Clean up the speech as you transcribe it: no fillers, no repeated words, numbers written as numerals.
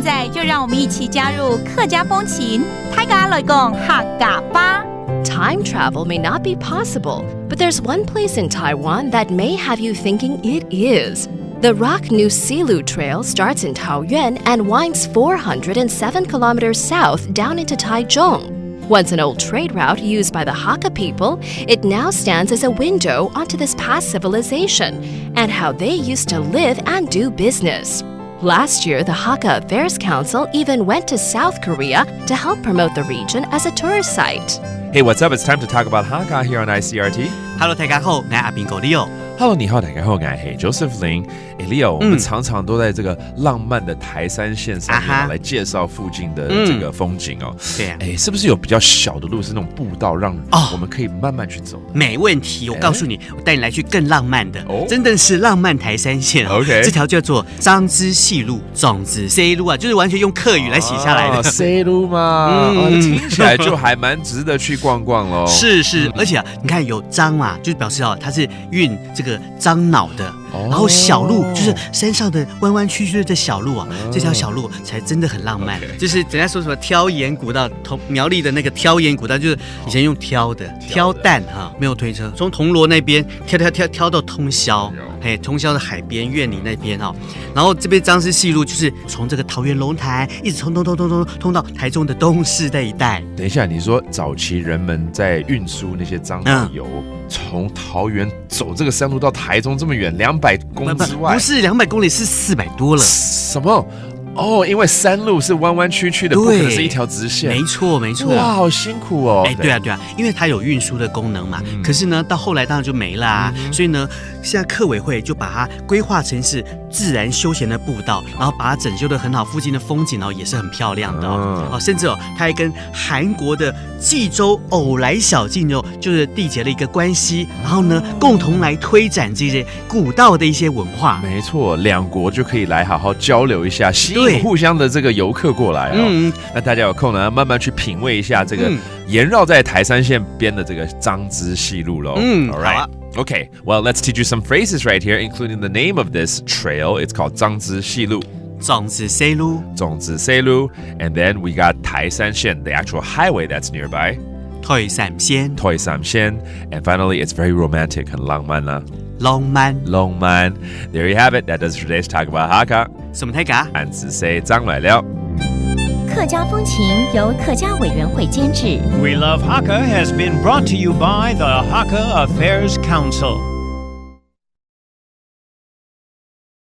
现在就让我们一起加入客家风情，大家来讲客家吧。Time travel may not be possible, but there's one place in Taiwan that may have you thinking it is. The Rock New Silu Trail starts in Taoyuan and winds 407 kilometers south down into Taichung. Once an old trade route used by the Hakka people, it now stands as a window onto this past civilization and how they used to live and do business. Last year, the Hakka Affairs Council even went to South Korea to help promote the region as a tourist site. Hey, what's up? It's time to talk about Hakka here on ICRT. Hello， 大家好，我是阿斌哥 Leo。Hello， 你好，大家好，我是 Joseph Lin。Leo， 我们常常都在这个浪漫的台三线上面来介绍附近的这个风景哦。对啊，是不是有比较小的路，是那种步道，让我们可以慢慢去走？没问题，我告诉你，我带你来去更浪漫的，真的是浪漫台三线哦。OK， 这条叫做张之细路，种子 C 路啊，就是完全用客语来写下来的 C 路嘛，听起来就还蛮值得去逛逛喽。是，而且啊，你看有张嘛，就表示它是运这个樟脑的。然后小路就是山上的弯弯曲曲的小路啊，这条小路才真的很浪漫。就是人家说什么挑盐古道，苗栗的那个挑盐古道，就是以前用挑的挑担哈，没有推车，从铜锣那边挑到通霄，通霄的海边苑里那边哈。然后这边张之细路就是从这个桃园龙潭一直通到台中的东势那一带。等一下，你说早期人们在运输那些樟脑油，从桃园走这个山路到台中这么远，200公里之外，不是200公里，是400多了。什么？因为山路是弯弯曲曲的，不可能是一条直线。没错。哇，好辛苦哦。对啊，因为它有运输的功能嘛。可是呢，到后来当然就没了啊。所以呢，现在客委会就把它规划成是自然休闲的步道，然后把它整修得很好，附近的风景也是很漂亮的甚至它还跟韩国的济州偶来小径就是缔结了一个关系，然后呢，共同来推展这些古道的一些文化。没错，两国就可以来好好交流一下，吸引互相的这个游客过来那大家有空呢，慢慢去品味一下这个沿绕在台三线边的这个张之细路喽。All right. Okay, well, let's teach you some phrases right here, including the name of this trail. It's called 张之细路. 种子 C 路. 种子 C 路. And then we got 台三线, the actual highway that's nearby. 台三线. 台三线. And finally, it's very romantic, 很浪漫啦。浪漫. There you have it. That does today's talk about Hakka. 什么大家？俺只say 张来了。客家风情由客家委员会监制。 We Love Hakka has been brought to you by the Hakka Affairs Council.